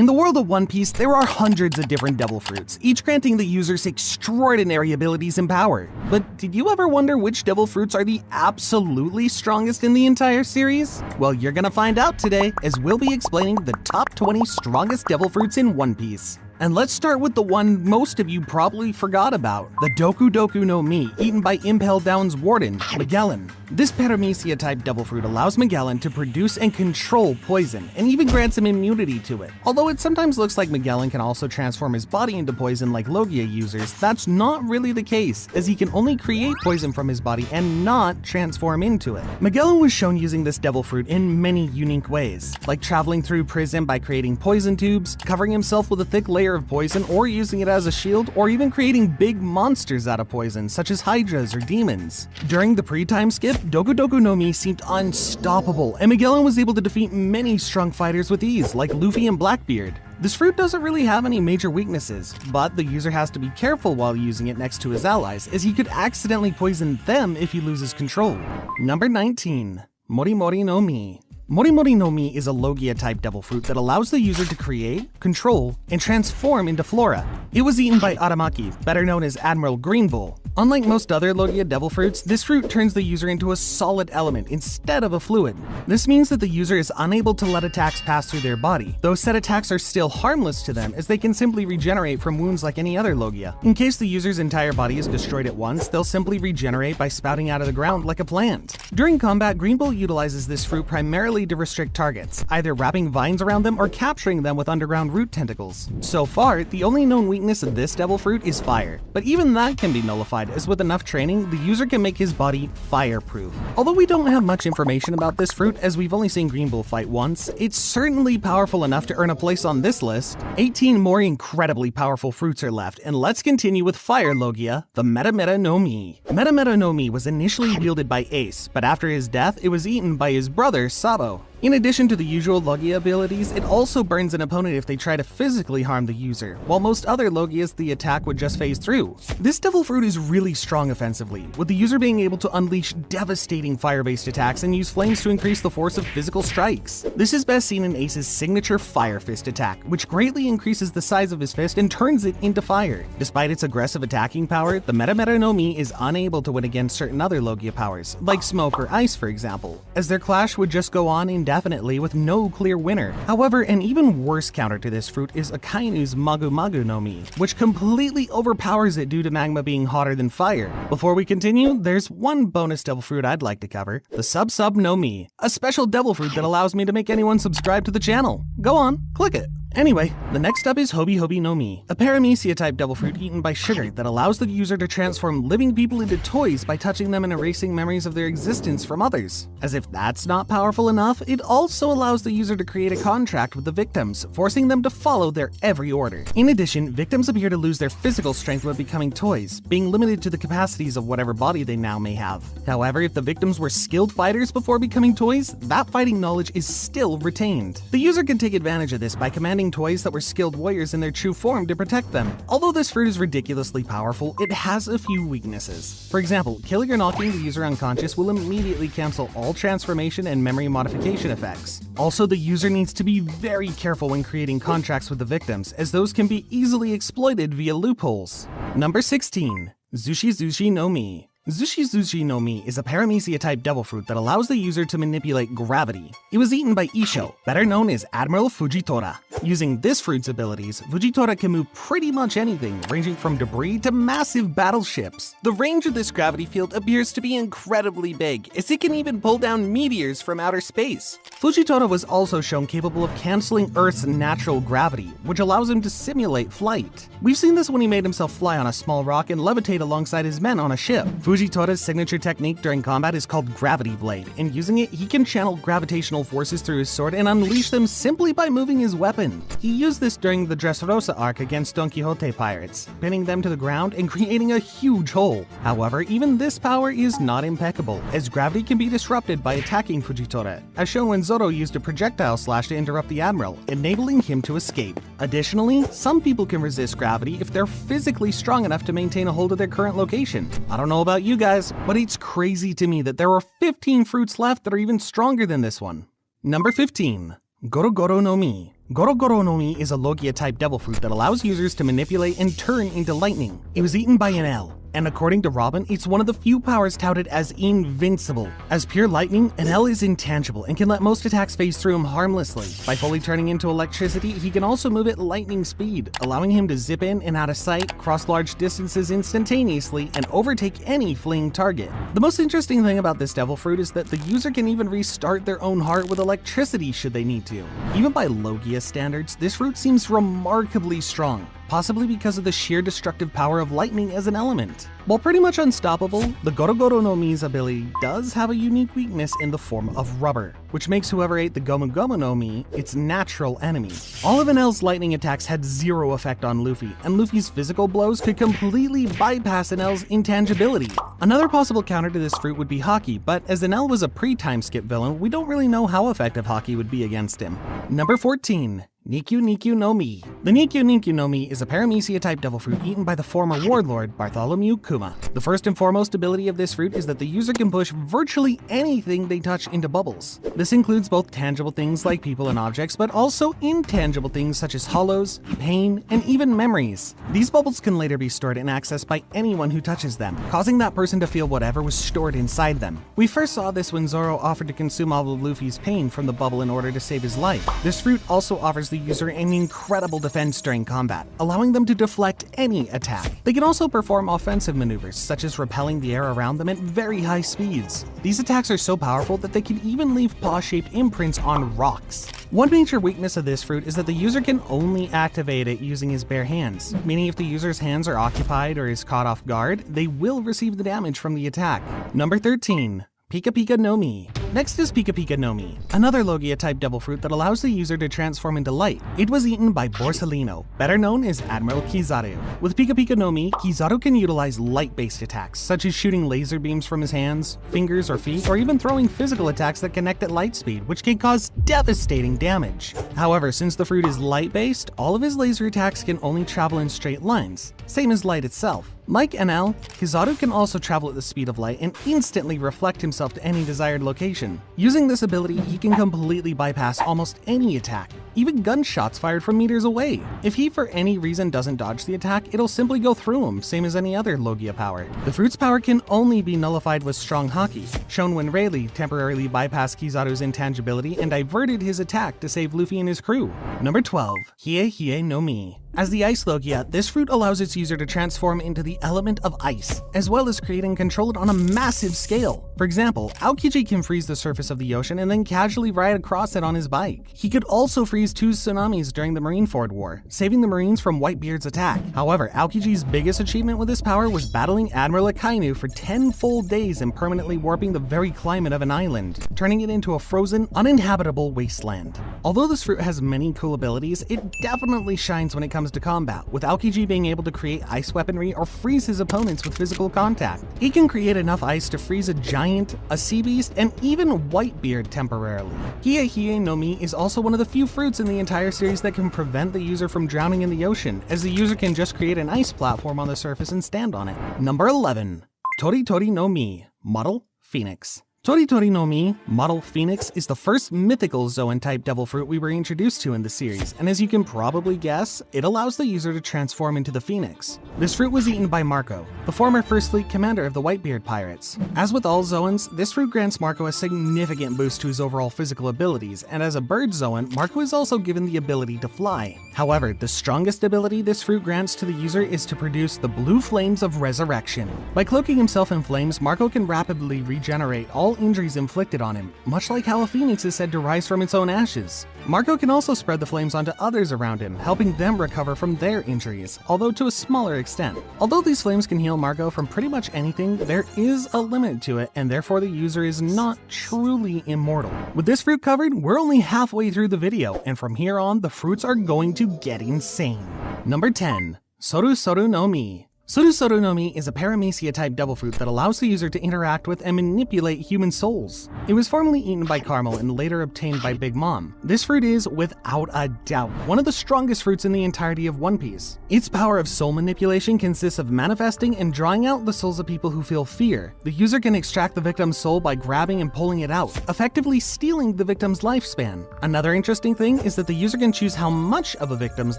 In the world of One Piece, there are hundreds of different devil fruits, each granting the users extraordinary abilities and power. But did you ever wonder which devil fruits are the absolutely strongest in the entire series? Well, you're gonna find out today, as we'll be explaining the top 20 strongest devil fruits in One Piece. And let's start with the one most of you probably forgot about, the Doku Doku no Mi, eaten by Impel Down's warden, Magellan. This Paramecia-type devil fruit allows Magellan to produce and control poison, and even grants him immunity to it. Although it sometimes looks like Magellan can also transform his body into poison like Logia users, that's not really the case, as he can only create poison from his body and not transform into it. Magellan was shown using this devil fruit in many unique ways, like traveling through prison by creating poison tubes, covering himself with a thick layer of poison, or using it as a shield, or even creating big monsters out of poison, such as hydras or demons. During the pre-time skip, Doku Doku no Mi seemed unstoppable, and Magellan was able to defeat many strong fighters with ease, like Luffy and Blackbeard. This fruit doesn't really have any major weaknesses, but the user has to be careful while using it next to his allies, as he could accidentally poison them if he loses control. Number 19. Mori Mori no Mi. Mori Mori no Mi is a Logia-type devil fruit that allows the user to create, control, and transform into flora. It was eaten by Aramaki, better known as Admiral Greenbull. Unlike most other Logia devil fruits, this fruit turns the user into a solid element instead of a fluid. This means that the user is unable to let attacks pass through their body, though said attacks are still harmless to them as they can simply regenerate from wounds like any other Logia. In case the user's entire body is destroyed at once, they'll simply regenerate by spouting out of the ground like a plant. During combat, Greenbull utilizes this fruit primarily to restrict targets, either wrapping vines around them or capturing them with underground root tentacles. So far, the only known weakness of this devil fruit is fire, but even that can be nullified, as with enough training, the user can make his body fireproof. Although we don't have much information about this fruit, as we've only seen Greenbull fight once, it's certainly powerful enough to earn a place on this list. 18 more incredibly powerful fruits are left, and let's continue with Fire Logia, the Meta Meta no Mi. Meta Meta no Mi was initially wielded by Ace, but after his death, it was eaten by his brother, Sabo. In addition to the usual Logia abilities, it also burns an opponent if they try to physically harm the user, while most other Logias the attack would just phase through. This devil fruit is really strong offensively, with the user being able to unleash devastating fire-based attacks and use flames to increase the force of physical strikes. This is best seen in Ace's signature Fire Fist attack, which greatly increases the size of his fist and turns it into fire. Despite its aggressive attacking power, the Meta Meta no Mi is unable to win against certain other Logia powers, like Smoke or Ice for example, as their clash would just go on indefinitely with no clear winner. However, an even worse counter to this fruit is Akainu's Magu Magu no Mi, which completely overpowers it due to magma being hotter than fire. Before we continue, there's one bonus devil fruit I'd like to cover, the Sub Sub no Mi, a special devil fruit that allows me to make anyone subscribe to the channel. Go on, click it. Anyway, the next up is Hobi Hobi no Mi, a Paramecia-type devil fruit eaten by sugar that allows the user to transform living people into toys by touching them and erasing memories of their existence from others. As if that's not powerful enough, it also allows the user to create a contract with the victims, forcing them to follow their every order. In addition, victims appear to lose their physical strength when becoming toys, being limited to the capacities of whatever body they now may have. However, if the victims were skilled fighters before becoming toys, that fighting knowledge is still retained. The user can take advantage of this by commanding toys that were skilled warriors in their true form to protect them. Although this fruit is ridiculously powerful, it has a few weaknesses. For example, killing or knocking the user unconscious will immediately cancel all transformation and memory modification effects. Also, the user needs to be very careful when creating contracts with the victims, as those can be easily exploited via loopholes. Number 16. Zushi Zushi no Mi. Zushi Zushi no Mi is a Paramecia-type devil fruit that allows the user to manipulate gravity. It was eaten by Isho, better known as Admiral Fujitora. Using this fruit's abilities, Fujitora can move pretty much anything, ranging from debris to massive battleships. The range of this gravity field appears to be incredibly big, as it can even pull down meteors from outer space. Fujitora was also shown capable of canceling Earth's natural gravity, which allows him to simulate flight. We've seen this when he made himself fly on a small rock and levitate alongside his men on a ship. Fujitora's signature technique during combat is called Gravity Blade, and using it, he can channel gravitational forces through his sword and unleash them simply by moving his weapon. He used this during the Dressrosa arc against Don Quixote pirates, pinning them to the ground and creating a huge hole. However, even this power is not impeccable, as gravity can be disrupted by attacking Fujitora, as shown when Zoro used a projectile slash to interrupt the Admiral, enabling him to escape. Additionally, some people can resist gravity if they're physically strong enough to maintain a hold of their current location. I don't know about you guys, but it's crazy to me that there are 15 fruits left that are even stronger than this one. Number 15. Goro Goro no Mi. Goro Goro no Mi is a Logia-type devil fruit that allows users to manipulate and turn into lightning. It was eaten by Enel, and according to Robin, it's one of the few powers touted as invincible. As pure lightning, Enel is intangible and can let most attacks phase through him harmlessly. By fully turning into electricity, he can also move at lightning speed, allowing him to zip in and out of sight, cross large distances instantaneously, and overtake any fleeing target. The most interesting thing about this devil fruit is that the user can even restart their own heart with electricity should they need to. Even by Logia standards, this fruit seems remarkably strong, possibly because of the sheer destructive power of lightning as an element. While pretty much unstoppable, the Goro Goro no Mi's ability does have a unique weakness in the form of rubber, which makes whoever ate the Gomu Gomu no Mi its natural enemy. All of Enel's lightning attacks had zero effect on Luffy, and Luffy's physical blows could completely bypass Enel's intangibility. Another possible counter to this fruit would be Haki, but as Enel was a pre-time skip villain, we don't really know how effective Haki would be against him. Number 14. Nikyu Nikyu no Mi. The Nikyu Nikyu no Mi is a Paramecia-type devil fruit eaten by the former warlord Bartholomew Kuma. The first and foremost ability of this fruit is that the user can push virtually anything they touch into bubbles. This includes both tangible things like people and objects, but also intangible things such as hollows, pain, and even memories. These bubbles can later be stored and accessed by anyone who touches them, causing that person to feel whatever was stored inside them. We first saw this when Zoro offered to consume all of Luffy's pain from the bubble in order to save his life. This fruit also offers the user an incredible defense during combat, allowing them to deflect any attack. They can also perform offensive maneuvers, such as repelling the air around them at very high speeds. These attacks are so powerful that they can even leave paw-shaped imprints on rocks. One major weakness of this fruit is that the user can only activate it using his bare hands, meaning if the user's hands are occupied or is caught off guard, they will receive the damage from the attack. Number 13. Pika Pika no Mi. Next is Pika Pika no Mi, another Logia-type devil fruit that allows the user to transform into light. It was eaten by Borsalino, better known as Admiral Kizaru. With Pika Pika no Mi, Kizaru can utilize light-based attacks, such as shooting laser beams from his hands, fingers, or feet, or even throwing physical attacks that connect at light speed, which can cause devastating damage. However, since the fruit is light-based, all of his laser attacks can only travel in straight lines, same as light itself. Like Enel, Kizaru can also travel at the speed of light and instantly reflect himself to any desired location. Using this ability, he can completely bypass almost any attack, even gunshots fired from meters away. If he for any reason doesn't dodge the attack, it'll simply go through him, same as any other Logia power. The fruit's power can only be nullified with strong Haki, shown when Rayleigh temporarily bypassed Kizaru's intangibility and diverted his attack to save Luffy and his crew. Number 12. Hie Hie no Mi. As the Ice Logia, this fruit allows its user to transform into the element of ice, as well as create and control it on a massive scale. For example, Aokiji can freeze the surface of the ocean and then casually ride across it on his bike. He could also freeze 2 tsunamis during the Marineford War, saving the Marines from Whitebeard's attack. However, Aokiji's biggest achievement with this power was battling Admiral Akainu for 10 full days and permanently warping the very climate of an island, turning it into a frozen, uninhabitable wasteland. Although this fruit has many cool abilities, it definitely shines when it comes to combat, with Aokiji being able to create ice weaponry or freeze his opponents with physical contact. He can create enough ice to freeze a giant, a sea beast, and even Whitebeard temporarily. Hie Hie no Mi is also one of the few fruits in the entire series that can prevent the user from drowning in the ocean, as the user can just create an ice platform on the surface and stand on it. Number 11. Tori Tori no Mi, Model Phoenix. Tori Tori no Mi, Model Phoenix, is the first mythical Zoan-type devil fruit we were introduced to in the series, and as you can probably guess, it allows the user to transform into the Phoenix. This fruit was eaten by Marco, the former First Fleet commander of the Whitebeard Pirates. As with all Zoans, this fruit grants Marco a significant boost to his overall physical abilities, and as a bird Zoan, Marco is also given the ability to fly. However, the strongest ability this fruit grants to the user is to produce the blue flames of resurrection. By cloaking himself in flames, Marco can rapidly regenerate all injuries inflicted on him, much like how a phoenix is said to rise from its own ashes. Marco can also spread the flames onto others around him, helping them recover from their injuries, although to a smaller extent. Although these flames can heal Marco from pretty much anything, there is a limit to it, and therefore the user is not truly immortal. With this fruit covered, we're only halfway through the video, and from here on, the fruits are going to get insane. Number 10. Soru Soru no Mi. Soru no Mi is a paramecia-type devil fruit that allows the user to interact with and manipulate human souls. It was formerly eaten by Carmel and later obtained by Big Mom. This fruit is, without a doubt, one of the strongest fruits in the entirety of One Piece. Its power of soul manipulation consists of manifesting and drawing out the souls of people who feel fear. The user can extract the victim's soul by grabbing and pulling it out, effectively stealing the victim's lifespan. Another interesting thing is that the user can choose how much of a victim's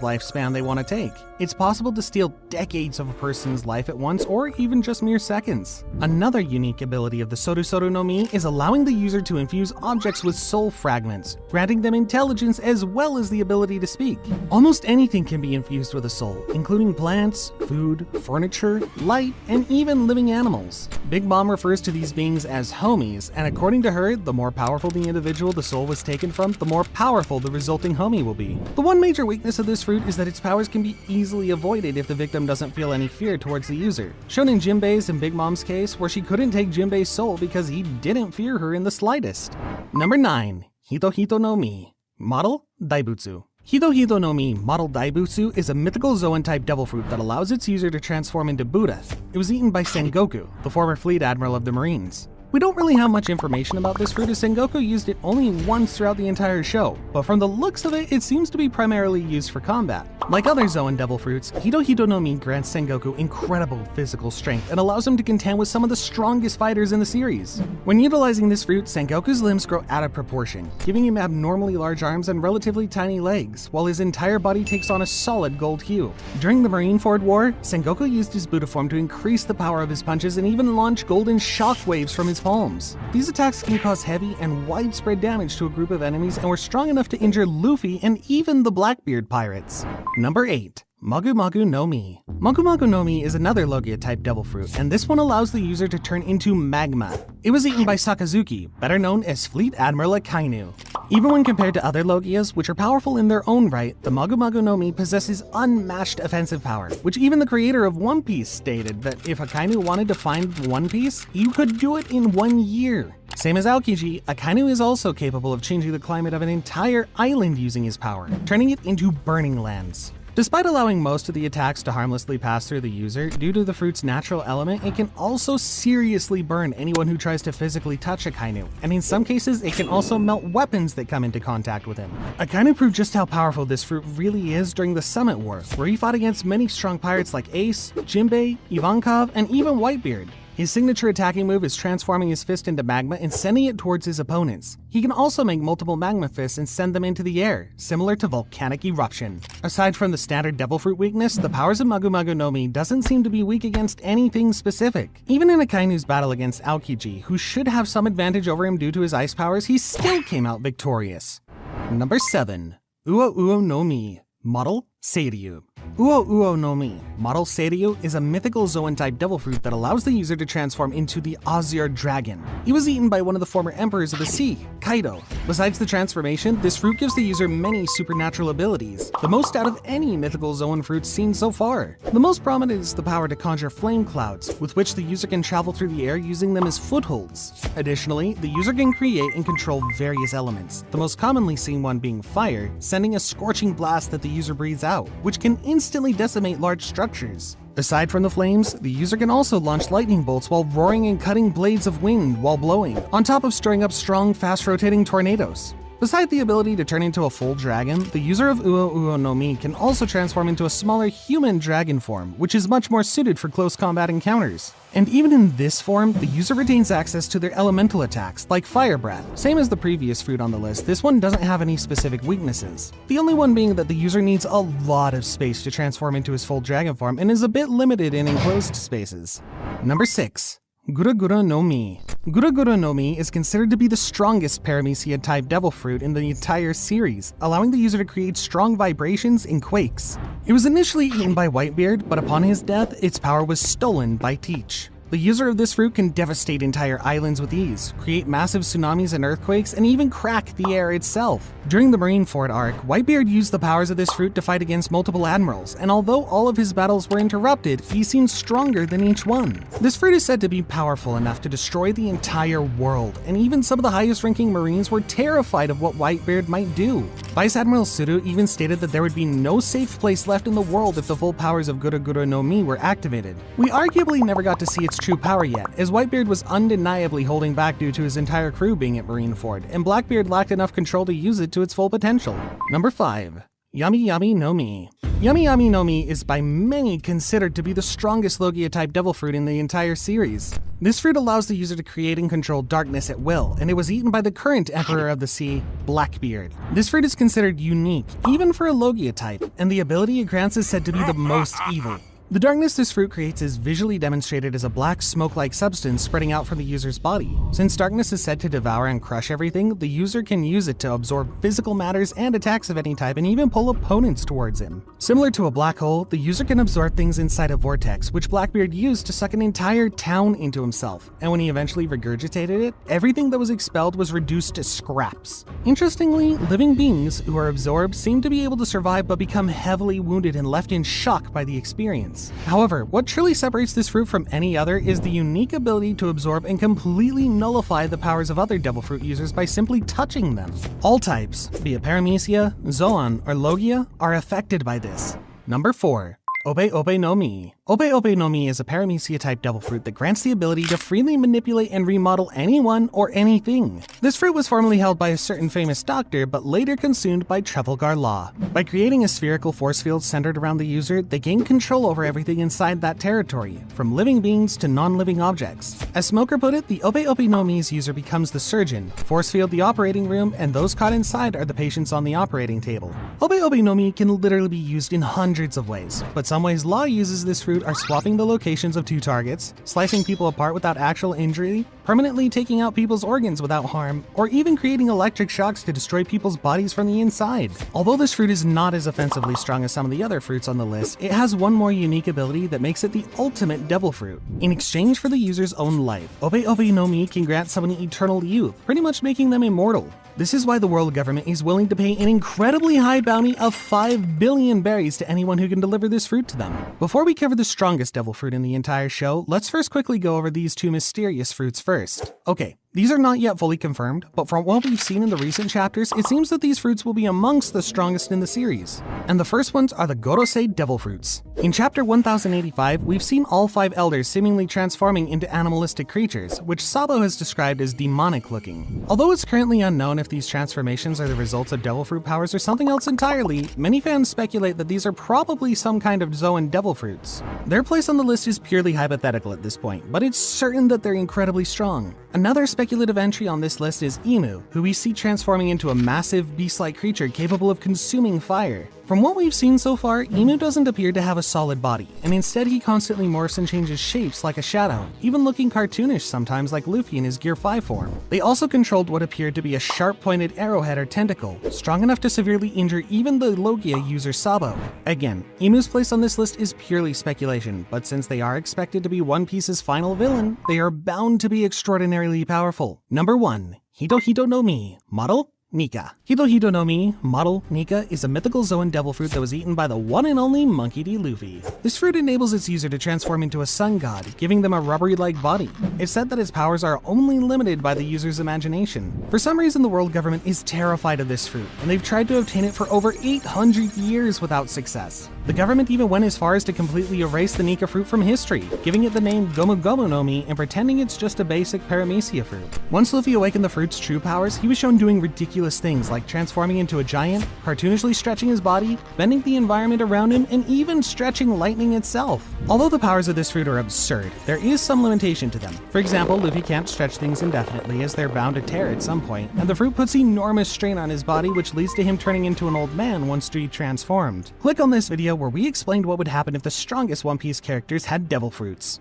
lifespan they want to take. It's possible to steal decades of a person's life at once, or even just mere seconds. Another unique ability of the Soru no Mi is allowing the user to infuse objects with soul fragments, granting them intelligence as well as the ability to speak. Almost anything can be infused with a soul, including plants, food, furniture, light, and even living animals. Big Mom refers to these beings as homies, and according to her, the more powerful the individual the soul was taken from, the more powerful the resulting homie will be. The one major weakness of this fruit is that its powers can be easily avoided if the victim doesn't feel any fear towards the user, shown in Jinbei's and Big Mom's case, where she couldn't take Jinbei's soul because he didn't fear her in the slightest. Number 9. Hito no Mi. Model Daibutsu. Hito no Mi Model Daibutsu is a mythical Zoan-type devil fruit that allows its user to transform into Buddha. It was eaten by Sengoku, the former fleet admiral of the Marines. We don't really have much information about this fruit as Sengoku used it only once throughout the entire show, but from the looks of it, it seems to be primarily used for combat. Like other Zoan devil fruits, Hito no Mi grants Sengoku incredible physical strength and allows him to contend with some of the strongest fighters in the series. When utilizing this fruit, Sengoku's limbs grow out of proportion, giving him abnormally large arms and relatively tiny legs, while his entire body takes on a solid gold hue. During the Marineford War, Sengoku used his Buddha form to increase the power of his punches and even launch golden shockwaves from his palms. These attacks can cause heavy and widespread damage to a group of enemies and were strong enough to injure Luffy and even the Blackbeard pirates. Number 8. Magu Magu no Mi. Magu Magu no Mi is another Logia-type devil fruit, and this one allows the user to turn into magma. It was eaten by Sakazuki, better known as Fleet Admiral Akainu. Even when compared to other Logias, which are powerful in their own right, the Magu Magu no Mi possesses unmatched offensive power, which even the creator of One Piece stated that if Akainu wanted to find One Piece, you could do it in 1 year. Same as Aokiji, Akainu is also capable of changing the climate of an entire island using his power, turning it into burning lands. Despite allowing most of the attacks to harmlessly pass through the user, due to the fruit's natural element, it can also seriously burn anyone who tries to physically touch Akainu, and in some cases, it can also melt weapons that come into contact with him. Akainu proved just how powerful this fruit really is during the Summit War, where he fought against many strong pirates like Ace, Jinbei, Ivankov, and even Whitebeard. His signature attacking move is transforming his fist into magma and sending it towards his opponents. He can also make multiple magma fists and send them into the air, similar to volcanic eruption. Aside from the standard devil fruit weakness, the powers of Magu Magu no Mi doesn't seem to be weak against anything specific. Even in Akainu's battle against Aokiji, who should have some advantage over him due to his ice powers, he still came out victorious. Number 7. Uo Uo no Mi. Model Seiryu. Uo Uo no Mi, Model Seiryu, is a mythical Zoan-type devil fruit that allows the user to transform into the Azure Dragon. He was eaten by one of the former emperors of the sea, Kaido. Besides the transformation, this fruit gives the user many supernatural abilities, the most out of any mythical Zoan fruit seen so far. The most prominent is the power to conjure flame clouds, with which the user can travel through the air using them as footholds. Additionally, the user can create and control various elements, the most commonly seen one being fire, sending a scorching blast that the user breathes out, which can instantly decimate large structures. Aside from the flames, the user can also launch lightning bolts while roaring and cutting blades of wind while blowing, on top of stirring up strong, fast-rotating tornadoes. Besides the ability to turn into a full dragon, the user of Uo Uo no Mi can also transform into a smaller human dragon form, which is much more suited for close combat encounters. And even in this form, the user retains access to their elemental attacks, like Fire Breath. Same as the previous fruit on the list, this one doesn't have any specific weaknesses. The only one being that the user needs a lot of space to transform into his full dragon form and is a bit limited in enclosed spaces. Number 6. Gura Gura no Mi. Gura Gura no Mi is considered to be the strongest Paramecia-type devil fruit in the entire series, allowing the user to create strong vibrations and quakes. It was initially eaten by Whitebeard, but upon his death, its power was stolen by Teach. The user of this fruit can devastate entire islands with ease, create massive tsunamis and earthquakes, and even crack the air itself. During the Marineford arc, Whitebeard used the powers of this fruit to fight against multiple admirals, and although all of his battles were interrupted, he seemed stronger than each one. This fruit is said to be powerful enough to destroy the entire world, and even some of the highest ranking Marines were terrified of what Whitebeard might do. Vice Admiral Suru even stated that there would be no safe place left in the world if the full powers of Gura Gura no Mi were activated. We arguably never got to see its true power yet, as Whitebeard was undeniably holding back due to his entire crew being at Marineford, and Blackbeard lacked enough control to use it to its full potential. Number 5. Yami Yami no Mi. Yami Yami no Mi is by many considered to be the strongest Logia-type devil fruit in the entire series. This fruit allows the user to create and control darkness at will, and it was eaten by the current Emperor of the Sea, Blackbeard. This fruit is considered unique, even for a Logia type, and the ability it grants is said to be the most evil. The darkness this fruit creates is visually demonstrated as a black smoke-like substance spreading out from the user's body. Since darkness is said to devour and crush everything, the user can use it to absorb physical matters and attacks of any type and even pull opponents towards him. Similar to a black hole, the user can absorb things inside a vortex, which Blackbeard used to suck an entire town into himself, and when he eventually regurgitated it, everything that was expelled was reduced to scraps. Interestingly, living beings who are absorbed seem to be able to survive but become heavily wounded and left in shock by the experience. However, what truly separates this fruit from any other is the unique ability to absorb and completely nullify the powers of other devil fruit users by simply touching them. All types, be it Paramecia, Zoan, or Logia, are affected by this. Number 4. Ope Ope no Mi. Ope Ope no Mi is a Paramecia-type devil fruit that grants the ability to freely manipulate and remodel anyone or anything. This fruit was formerly held by a certain famous doctor, but later consumed by Trafalgar Law. By creating a spherical force field centered around the user, they gain control over everything inside that territory, from living beings to non-living objects. As Smoker put it, the Ope Ope no Mi's user becomes the surgeon, force field the operating room, and those caught inside are the patients on the operating table. Ope Ope no Mi can literally be used in hundreds of ways, but some ways Law uses this fruit are swapping the locations of two targets, slicing people apart without actual injury, permanently taking out people's organs without harm, or even creating electric shocks to destroy people's bodies from the inside. Although this fruit is not as offensively strong as some of the other fruits on the list, it has one more unique ability that makes it the ultimate devil fruit. In exchange for the user's own life, Ope Ope no Mi can grant someone eternal youth, pretty much making them immortal. This is why the world government is willing to pay an incredibly high bounty of 5 billion berries to anyone who can deliver this fruit to them. Before we cover the strongest devil fruit in the entire show, let's first quickly go over these two mysterious fruits first. Okay, these are not yet fully confirmed, but from what we've seen in the recent chapters, it seems that these fruits will be amongst the strongest in the series. And the first ones are the Gorosei devil fruits. In chapter 1085, we've seen all 5 elders seemingly transforming into animalistic creatures, which Sabo has described as demonic looking. Although it's currently unknown if these transformations are the results of devil fruit powers or something else entirely, many fans speculate that these are probably some kind of Zoan devil fruits. Their place on the list is purely hypothetical at this point, but it's certain that they're incredibly strong. Another speculative entry on this list is Emu, who we see transforming into a massive beast-like creature capable of consuming fire. From what we've seen so far, Emu doesn't appear to have a solid body, and instead he constantly morphs and changes shapes like a shadow, even looking cartoonish sometimes like Luffy in his Gear 5 form. They also controlled what appeared to be a sharp-pointed arrowhead or tentacle, strong enough to severely injure even the Logia user Sabo. Again, Emu's place on this list is purely speculation, but since they are expected to be One Piece's final villain, they are bound to be extraordinarily powerful. Number 1. Hito Hito no Mi, model Nika. Hito Hito no Mi, model Nika, is a mythical Zoan devil fruit that was eaten by the one and only Monkey D. Luffy. This fruit enables its user to transform into a sun god, giving them a rubbery-like body. It's said that its powers are only limited by the user's imagination. For some reason, the world government is terrified of this fruit, and they've tried to obtain it for over 800 years without success. The government even went as far as to completely erase the Nika fruit from history, giving it the name Gomu Gomu no Mi and pretending it's just a basic Paramecia fruit. Once Luffy awakened the fruit's true powers, he was shown doing ridiculous things like transforming into a giant, cartoonishly stretching his body, bending the environment around him, and even stretching lightning itself. Although the powers of this fruit are absurd, there is some limitation to them. For example, Luffy can't stretch things indefinitely as they're bound to tear at some point, and the fruit puts enormous strain on his body, which leads to him turning into an old man once transformed. Click on this video where we explained what would happen if the strongest One Piece characters had devil fruits.